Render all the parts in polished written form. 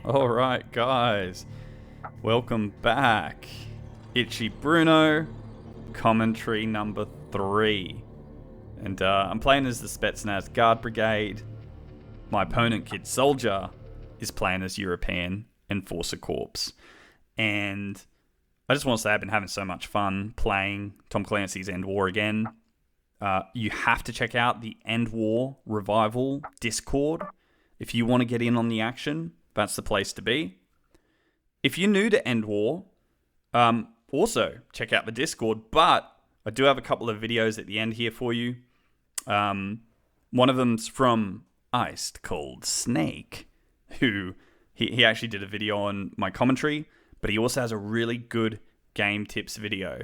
Alright guys, welcome back. Itchybruno, commentary number 3. And I'm playing as the Spetsnaz Guard Brigade. My opponent, Kidsoldja, is playing as European Enforcer Corps. And I just want to say I've been having so much fun playing Tom Clancy's EndWar again. You have to check out the EndWar Revival Discord. If you want to get in on the action, that's the place to be. If you're new to EndWar, also check out the Discord, but I do have a couple of videos at the end here for you. One of them's from Iced Cold Snake, who he actually did a video on my commentary, but he also has a really good game tips video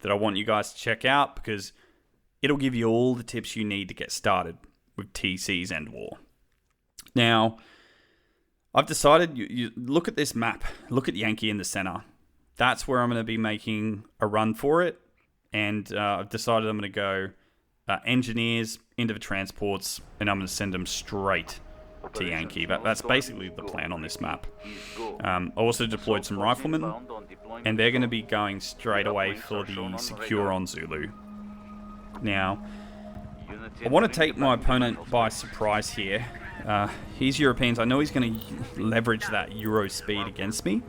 that I want you guys to check out because it'll give you all the tips you need to get started with TC's EndWar. Now, I've decided, you look at this map, look at Yankee in the center. That's where I'm going to be making a run for it. And I've decided I'm going to go engineers into the transports, and I'm going to send them straight to Yankee. That's basically the plan on this map. I also deployed some riflemen, and they're going to be going straight away for the secure on Zulu. Now, I want to take my opponent by surprise here. He's Europeans. I know he's going to leverage that Euro speed against me.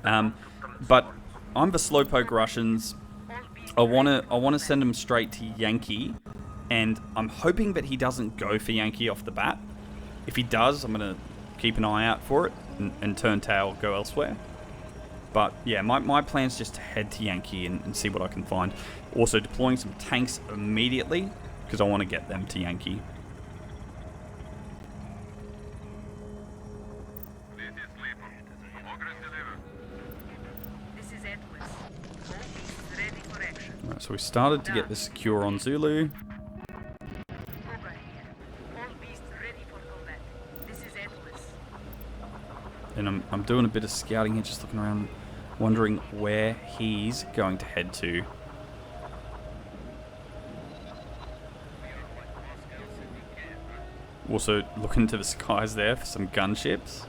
But I'm the slowpoke Russians. I want to send him straight to Yankee, and I'm hoping that he doesn't go for Yankee off the bat. If he does, I'm going to keep an eye out for it and turn tail, go elsewhere. But yeah, my plan's just to head to Yankee and see what I can find. Also deploying some tanks immediately because I want to get them to Yankee. Right, so we started to get the secure on Zulu. And I'm doing a bit of scouting here, just looking around, wondering where he's going to head to. Also looking to the skies there for some gunships.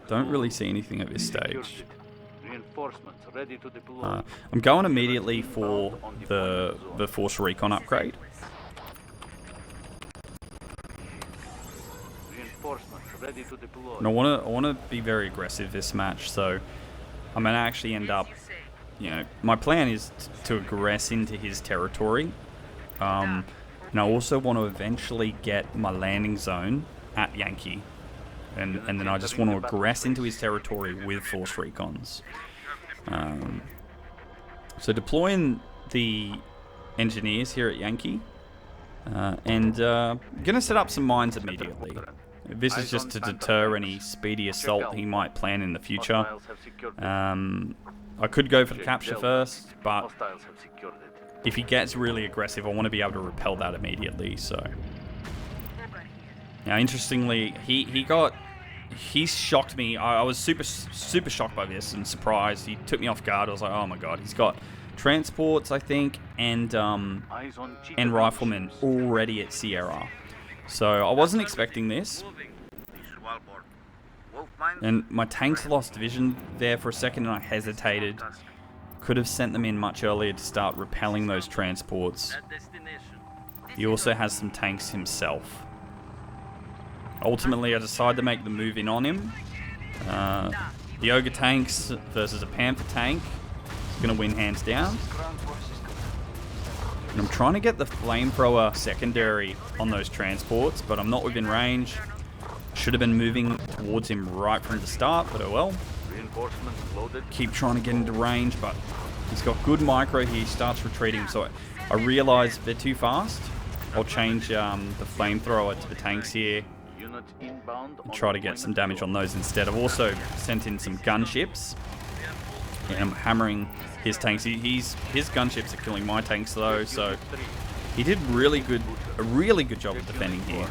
Don't really see anything at this stage. I'm going immediately for the Force Recon upgrade. And I want to be very aggressive this match, so I'm going to actually end up, my plan is to aggress into his territory. And I also want to eventually get my landing zone at Yankee. And then I just want to aggress into his territory with Force Recons. So deploying the engineers here at Yankee. And going to set up some mines immediately. This is just to deter any speedy assault he might plan in the future. I could go for the capture first, but if he gets really aggressive, I want to be able to repel that immediately. So now, interestingly, he shocked me. I was super shocked by this and surprised. He took me off guard. I was like, oh my god, he's got transports, I think, and riflemen already at Sierra. So I wasn't expecting this. And my tanks lost vision there for a second and I hesitated. Could have sent them in much earlier to start repelling those transports. He also has some tanks himself. Ultimately, I decided to make the move in on him. The Ogre tanks versus a Panther tank is going to win hands down. And I'm trying to get the flamethrower secondary on those transports, but I'm not within range. Should have been moving towards him right from the start, but oh well. Keep trying to get into range, but he's got good micro here. He starts retreating, so I realise they're too fast. I'll change the flamethrower to the tanks here and try to get some damage on those instead. I've also sent in some gunships. And I'm hammering his tanks. His gunships are killing my tanks though, so he did a really good job of defending here.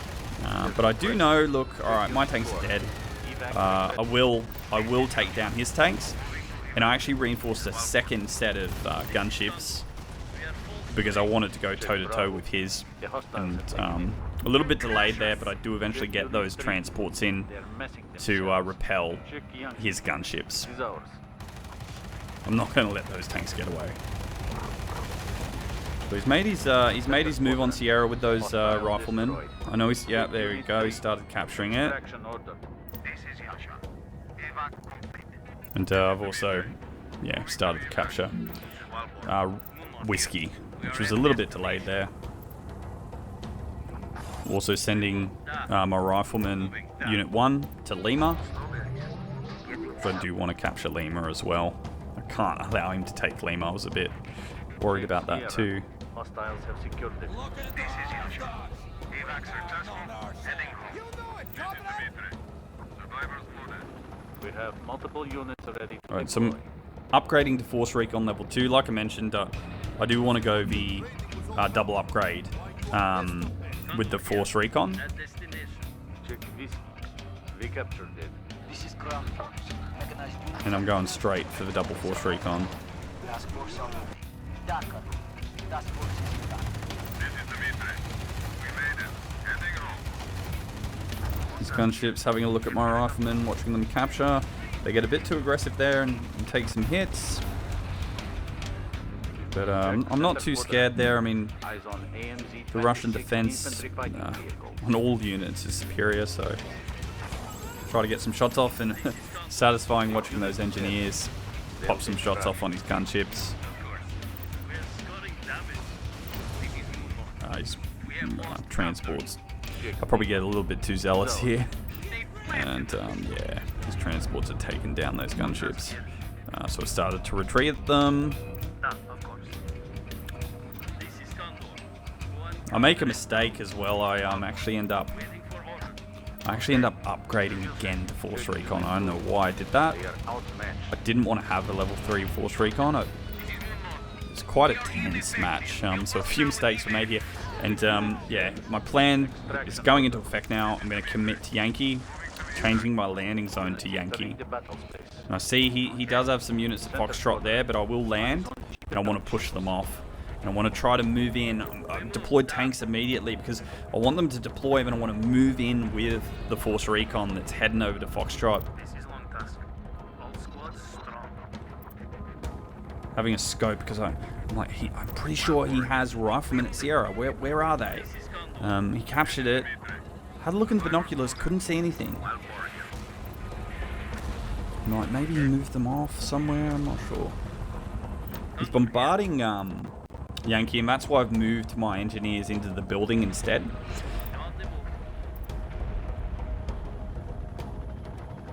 But I do know, look, alright, my tanks are dead. I will take down his tanks, and I actually reinforced a second set of gunships because I wanted to go toe-to-toe with his. And a little bit delayed there, but I do eventually get those transports in to repel his gunships. I'm not going to let those tanks get away. So he's made his move on Sierra with those riflemen. I know he's, yeah, there we go. He started capturing it. And I've also, yeah, started to capture Whiskey, which was a little bit delayed there. Also sending my rifleman Unit 1 to Lima. So I do want to capture Lima as well. I can't allow him to take Lima. I was a bit worried about that too. Hostiles have secured it. This is Yasha. EFEC successful. Heading home. Survivors loaded. We have multiple units already. Alright, so I'm upgrading to Force Recon level 2. Like I mentioned, I do want to go the double upgrade with the Force Recon. Check this. We captured it. This is ground force. And I'm going straight for the double Force Recon. These gunships having a look at my riflemen, watching them capture. They get a bit too aggressive there and take some hits. But I'm not too scared there. I mean, the Russian defense on all units is superior, so try to get some shots off, and satisfying watching those engineers pop some shots off on his gunships. Transports. I'll probably get a little bit too zealous here. And yeah, these transports are taking down those gunships. So I started to retreat them. I make a mistake as well. I actually end up upgrading again to Force Recon. I don't know why I did that. I didn't want to have a level 3 Force Recon. It's quite a tense match, so a few mistakes were made here. And yeah, my plan is going into effect now. I'm going to commit to Yankee, changing my landing zone to Yankee. And I see he does have some units of Foxtrot there, but I will land, and I want to push them off. And I want to try to move in, deploy tanks immediately, because I want them to deploy, and I want to move in with the Force Recon that's heading over to Foxtrot. Having a scope, because I'm pretty sure he has riflemen at Sierra. Where are they? He captured it. Had a look in the binoculars, couldn't see anything. Like, maybe he moved them off somewhere, I'm not sure. He's bombarding Yankee, and that's why I've moved my engineers into the building instead.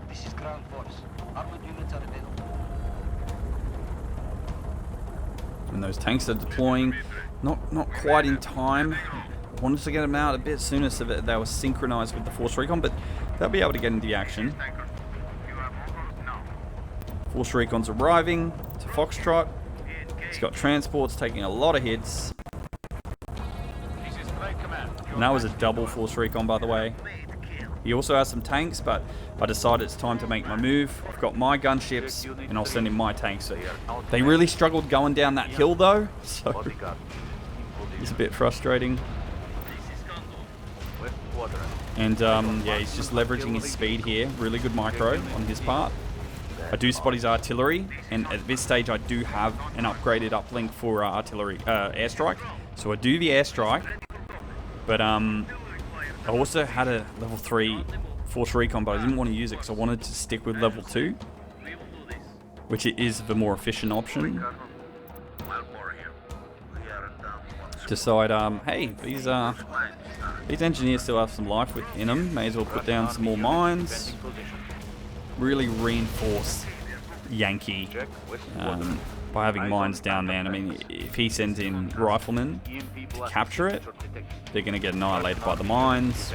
This is ground force. Armored units are available. And those tanks are deploying, not quite in time. I wanted to get them out a bit sooner so that they were synchronized with the Force Recon, but they'll be able to get into the action. Force Recon's arriving to Foxtrot. He's got transports taking a lot of hits. And that was a double Force Recon, by the way. He also has some tanks, but I decided it's time to make my move. I've got my gunships, and I'll send in my tanks. So they really struggled going down that hill, though, so it's a bit frustrating. And yeah, he's just leveraging his speed here. Really good micro on his part. I do spot his artillery, and at this stage I do have an upgraded uplink for artillery airstrike. So I do the airstrike, but I also had a level 3 Force Recon, but I didn't want to use it because I wanted to stick with level 2, which is the more efficient option. Decide, hey, these engineers still have some life in them. May as well put down some more mines. Really reinforce Yankee by having mines down there. And I mean, if he sends in riflemen to capture it, they're going to get annihilated by the mines.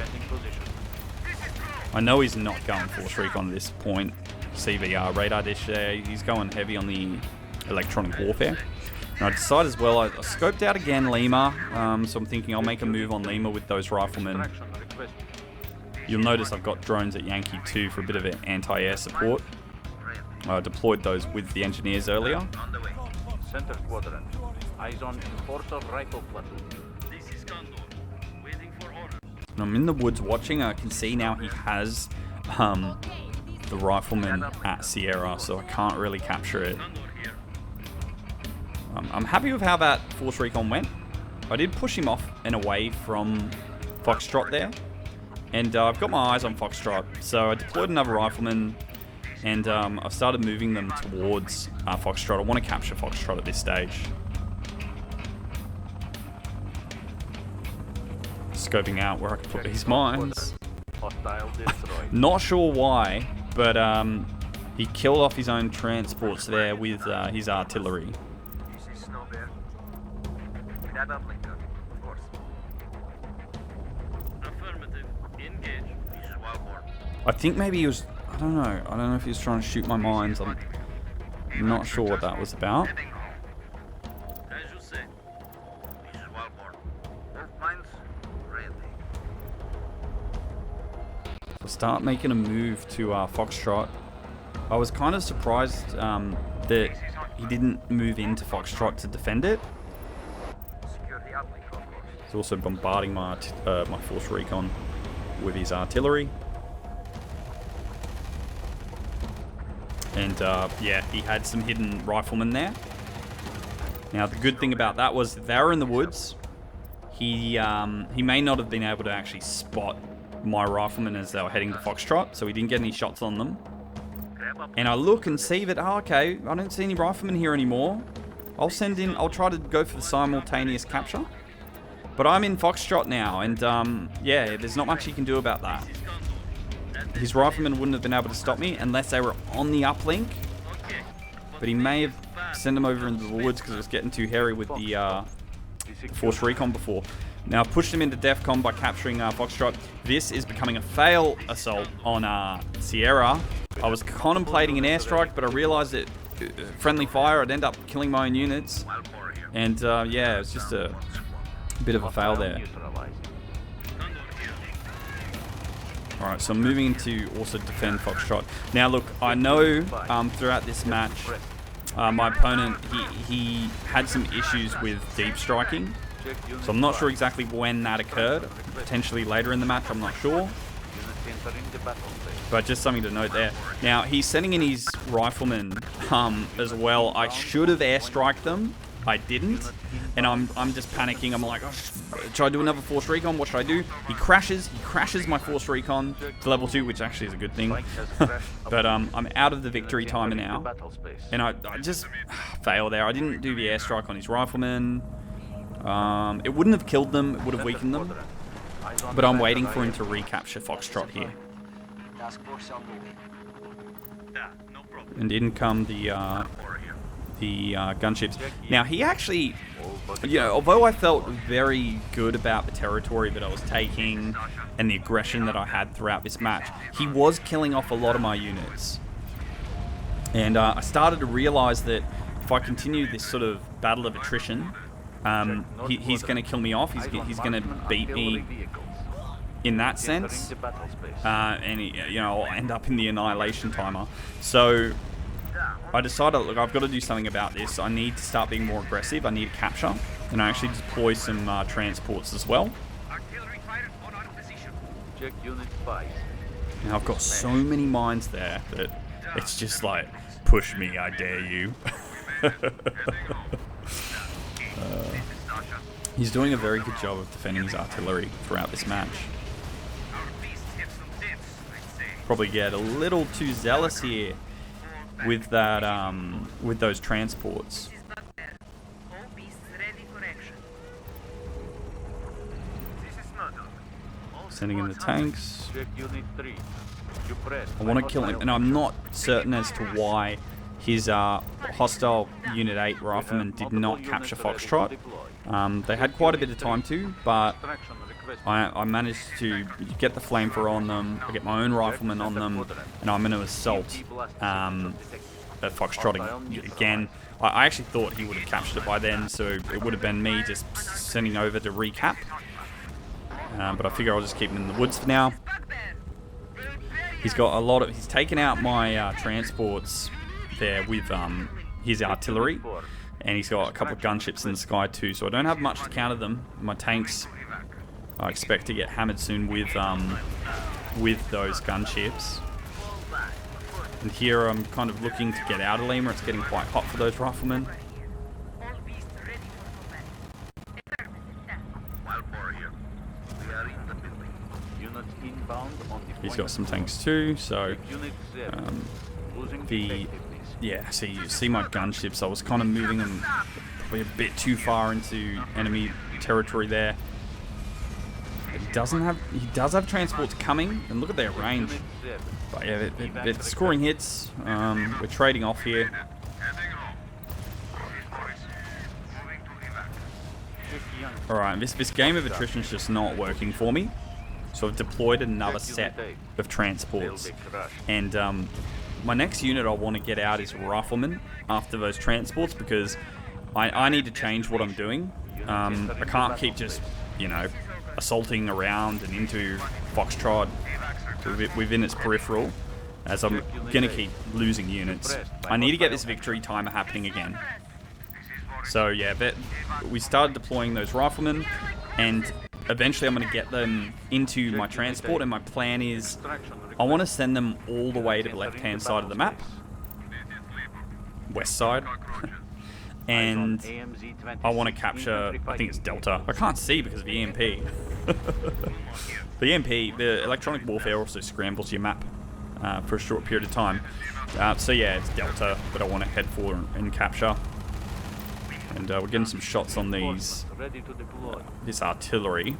I know he's not going Force Recon at this point. CVR radar dish there. He's going heavy on the electronic warfare. And I decided as well, I scoped out again Lima. So I'm thinking I'll make a move on Lima with those riflemen. You'll notice I've got drones at Yankee too for a bit of an anti-air support. I deployed those with the engineers earlier. Eyes on Enforcer Rifle Platoon. This is Condor. Waiting for order. And I'm in the woods watching. I can see now he has the rifleman at Sierra, so I can't really capture it. Condor here. I'm happy with how that Force Recon went. I did push him off and away from Foxtrot there. And I've got my eyes on Foxtrot, so I deployed another rifleman, and I've started moving them towards Foxtrot. I want to capture Foxtrot at this stage. Scoping out where I can put these mines. Hostile destroyed. Not sure why, but he killed off his own transports there with his artillery. This is Snow Bear. We have uplink gun, of course. Affirmative. Engage. This is Wildborn. I think maybe he was, I don't know if he was trying to shoot my mines. I'm not sure what that was about. As you say. This is Wildborn. Both mines ready. So start making a move to Foxtrot. I was kind of surprised that he didn't move into Foxtrot to defend it. Secure the uplink, of course. He's also bombarding my my Force Recon with his artillery. And yeah, he had some hidden riflemen there. Now the good thing about that was they were in the woods. He may not have been able to actually spot my riflemen as they were heading to Foxtrot, so he didn't get any shots on them. And I look and see that, oh, okay, I don't see any riflemen here anymore. I'll try to go for the simultaneous capture. But I'm in Foxtrot now, and yeah, there's not much he can do about that. His riflemen wouldn't have been able to stop me unless they were on the uplink. But he may have sent them over into the woods because it was getting too hairy with the Force Recon before. Now I've pushed him into DEFCON by capturing Foxtrot. This is becoming a fail assault on Sierra. I was contemplating an airstrike, but I realized that friendly fire, I'd end up killing my own units. And yeah, it was just a bit of a fail there. Alright, so I'm moving into also defend Foxtrot. Now look, I know throughout this match, my opponent, he had some issues with deep striking. So I'm not sure exactly when that occurred. Potentially later in the match, I'm not sure. But just something to note there. Now, he's sending in his riflemen as well. I should have airstriked them. I didn't. And I'm just panicking. I'm like, oh, should I do another Force Recon? What should I do? He crashes my Force Recon to level 2, which actually is a good thing. But I'm out of the victory timer now. And I just fail there. I didn't do the airstrike on his riflemen. It wouldn't have killed them. It would have weakened them. But I'm waiting for him to recapture Foxtrot here. Task force on the way. No problem. And in come the gunships. Now he actually, you know, although I felt very good about the territory that I was taking and the aggression that I had throughout this match, he was killing off a lot of my units. And I started to realize that if I continue this sort of battle of attrition, he's going to kill me off. He's going to beat me in that sense, and you know, I'll end up in the annihilation timer. So I decided, look, I've got to do something about this. I need to start being more aggressive. I need to capture, and I actually deploy some transports as well. Artillery fire on our position. Check unit 5. Now I've got so many mines there that it's just like, push me, I dare you. He's doing a very good job of defending his artillery throughout this match. Probably get a little too zealous here with that, with those transports. Sending in the tanks. Check unit 3. You press. I want to kill him, and I'm not certain as to why his hostile Unit 8 rifleman did not capture Foxtrot. They had quite a bit of time to, but I managed to get the flamethrower on them, I get my own rifleman on them, and I'm going to assault at Foxtrot again. I actually thought he would have captured it by then, so it would have been me just sending over to recap. But I figure I'll just keep him in the woods for now. He's got a lot of... He's taken out my transports there with his artillery. And he's got a couple of gunships in the sky too, so I don't have much to counter them. My tanks, I expect to get hammered soon with those gunships. And here I'm kind of looking to get out of Lima. It's getting quite hot for those riflemen. He's got some tanks too, so so you see my gunships. I was kind of moving them probably a bit too far into enemy territory there. He does have transports coming, and look at their range. But yeah, they're scoring hits. We're trading off here. Alright, this game of attrition is just not working for me. So I've deployed another set of transports. And my next unit I want to get out is riflemen after those transports, because I need to change what I'm doing. I can't keep just, you know, assaulting around and into Foxtrot within its peripheral, as I'm going to keep losing units. I need to get this victory timer happening again. So yeah, we started deploying those riflemen, and eventually I'm going to get them into my transport, and my plan is I want to send them all the way to the left-hand side of the map, west side, and I want to capture, I think it's Delta. I can't see because of the EMP. The EMP, the electronic warfare, also scrambles your map for a short period of time. So yeah, it's Delta that I want to head for and capture. And we're getting some shots on this artillery.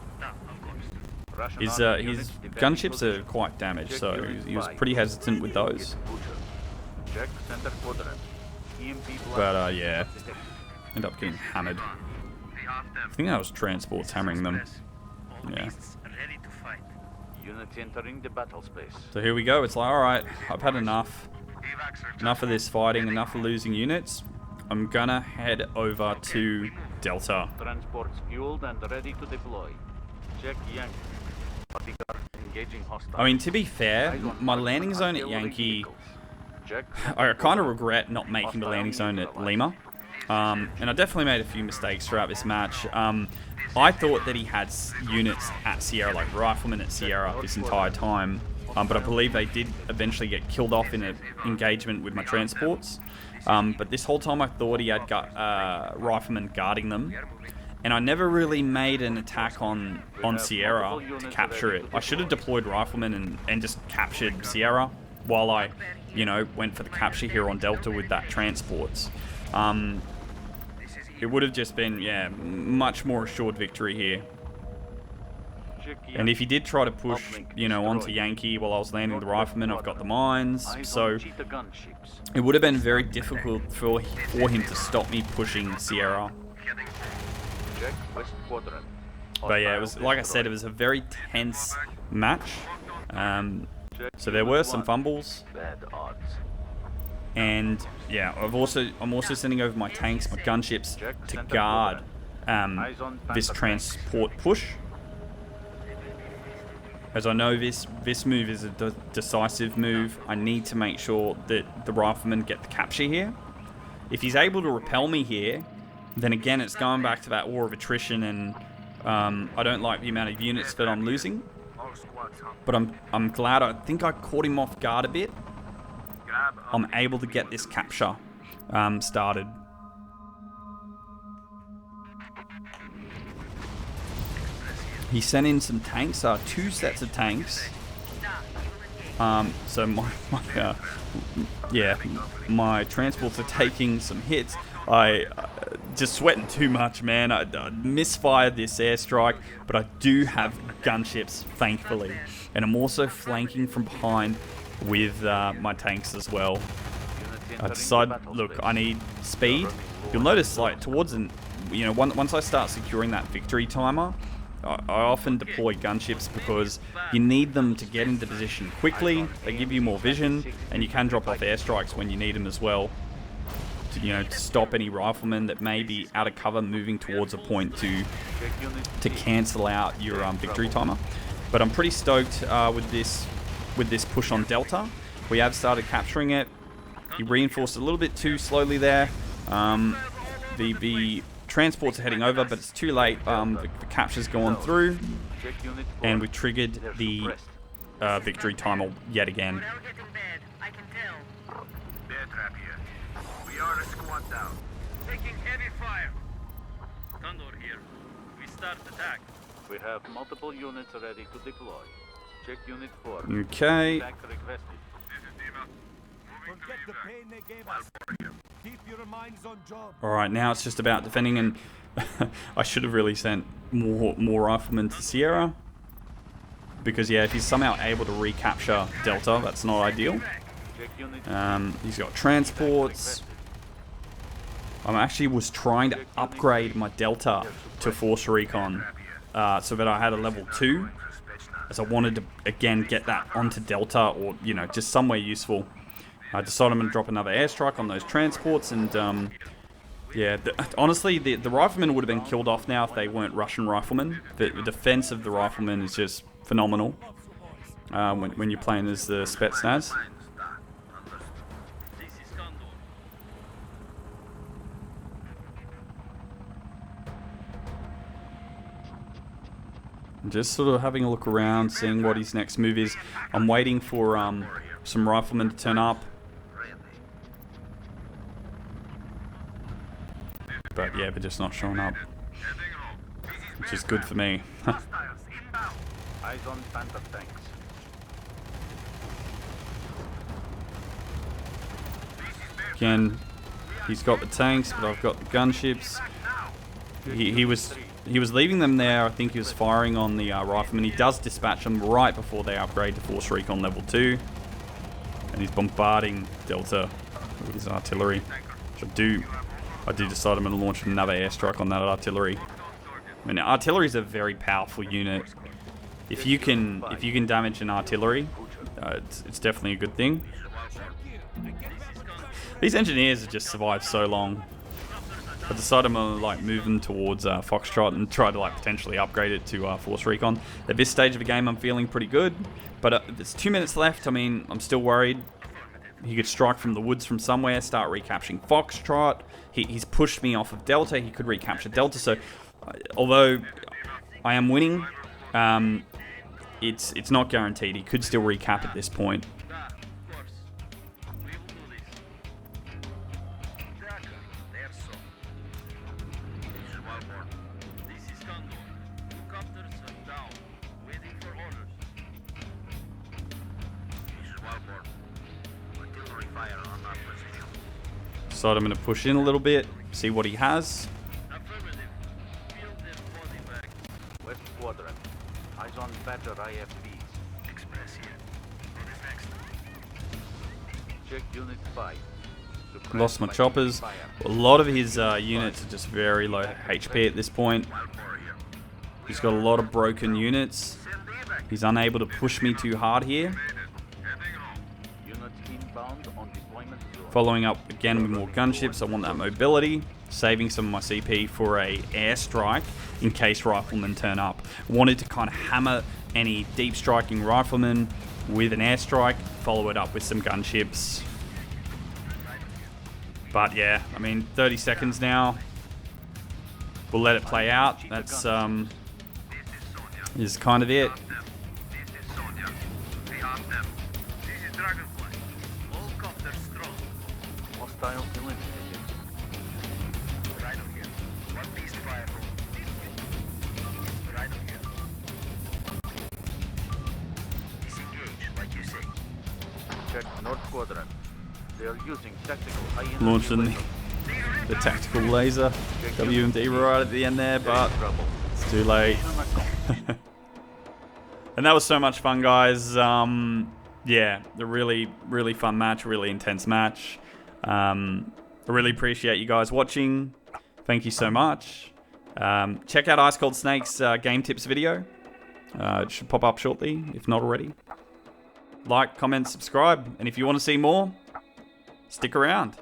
His gunships are quite damaged, so he was pretty hesitant with those. But yeah, end up getting hammered. I think that was transports hammering them. Yeah. So here we go. It's like, alright, I've had enough. Enough of this fighting, enough of losing units. I'm gonna head over to Delta. Transports fueled and ready to deploy. Check Yankee. I mean, to be fair, my landing zone at Yankee, I kind of regret not making the landing zone at Lima. And I definitely made a few mistakes throughout this match. I thought that he had units at Sierra, like riflemen at Sierra, this entire time. But I believe they did eventually get killed off in an engagement with my transports. But this whole time I thought he had got riflemen guarding them. And I never really made an attack on Sierra to capture it. I should have deployed riflemen and just captured Sierra while I, you know, went for the capture here on Delta with that transports. It would have just been, yeah, much more assured victory here. And if he did try to push, you know, onto Yankee while I was landing the riflemen, I've got the mines, so it would have been very difficult for him to stop me pushing Sierra. But yeah, it was, like I said, it was a very tense match. So there were some fumbles. And yeah, I'm also sending over my tanks, my gunships, to guard this transport push. As I know this move is a decisive move, I need to make sure that the riflemen get the capture here. If he's able to repel me here, then again it's going back to that war of attrition, and I don't like the amount of units that I'm losing. But I'm glad, I think I caught him off guard a bit. I'm able to get this capture started. He sent in some tanks, 2 sets of tanks. So my transports are taking some hits. I just sweating too much, man. I misfired this airstrike, but I do have gunships, thankfully, and I'm also flanking from behind with my tanks as well. I decided, look, I need speed. You'll notice, like, towards an, you know, once I start securing that victory timer, I often deploy gunships because you need them to get into position quickly. They give you more vision, and you can drop off airstrikes when you need them as well. To, you know, to stop any riflemen that may be out of cover moving towards a point to cancel out your victory timer. But I'm pretty stoked with this push on Delta. We have started capturing it. He reinforced a little bit too slowly there. the transports are heading over, but it's too late. The capture's gone through, and we triggered the victory timer yet again. We're all getting bad. I can tell. Bear trap here. We are a squad down. Taking heavy fire. Condor here. We start attack. We have multiple units ready to deploy. Check unit 4. Okay. Attack requested. Forget the pain they gave us. Keep your minds on job. Alright, now it's just about defending, and I should have really sent more riflemen to Sierra. Because, yeah, if he's somehow able to recapture Delta, that's not ideal. Check unit He's got transports. I actually was trying to upgrade my Delta to Force Recon so that I had a level 2. As I wanted to, again, get that onto Delta or, you know, just somewhere useful. I decided I'm going to drop another airstrike on those transports, and yeah, honestly, the riflemen would have been killed off now if they weren't Russian riflemen. The defense of the riflemen is just phenomenal when you're playing as the Spetsnaz. This is Condor. Just sort of having a look around, seeing what his next move is. I'm waiting for some riflemen to turn up. But yeah, they're just not showing up, which is good for me. Eyes on Panther tanks. Again, he's got the tanks, but I've got the gunships. He was leaving them there. I think he was firing on the riflemen. He does dispatch them right before they upgrade to Force Recon level 2, and he's bombarding Delta with his artillery. Which I do decide I'm going to launch another airstrike on that artillery. I mean, artillery is a very powerful unit. If you can damage an artillery, it's definitely a good thing. These engineers have just survived so long. I decided I'm gonna like move them towards Foxtrot and try to like potentially upgrade it to Force Recon. At this stage of the game, I'm feeling pretty good, but there's 2 minutes left. I mean, I'm still worried. He could strike from the woods from somewhere, start recapturing Foxtrot. He's pushed me off of Delta. He could recapture Delta. So, although I am winning, it's not guaranteed. He could still recap at this point. Of course. We will do this. There, so. This is Walmart. This is Condor. Two copters are down. Waiting for orders. This is Walmart. Artillery fire on that position. So I'm going to push in a little bit, see what he has. Affirmative. Field their body back. West Quadrant. Eyes on Badger IFVs. Express here. What is next? Check unit 5. Lost my choppers. A lot of his units are just very low HP at this point. He's got a lot of broken units. He's unable to push me too hard here. Units inbound on deployment zone. Following up again with more gunships. I want that mobility. Saving some of my CP for a airstrike in case riflemen turn up. Wanted to kind of hammer any deep striking riflemen with an airstrike, follow it up with some gunships. But yeah, I mean, 30 seconds now. We'll let it play out. That's is kind of it. This is Soldier. We have them. This is Dragonfly. All copters strong. Hostile eliminated. Right on here. One beast fire room. Right on here. Disengage, like you say. Check North Quadrant. They are using tactical high-energy Launching weapons. the tactical laser. WMD right at the end there, but Trouble. it's too late. And that was so much fun, guys. Yeah, a really, really fun match, really intense match. I really appreciate you guys watching. Thank you so much. Check out Ice Cold Snake's game tips video. It should pop up shortly, if not already. Like, comment, subscribe, and if you want to see more, stick around.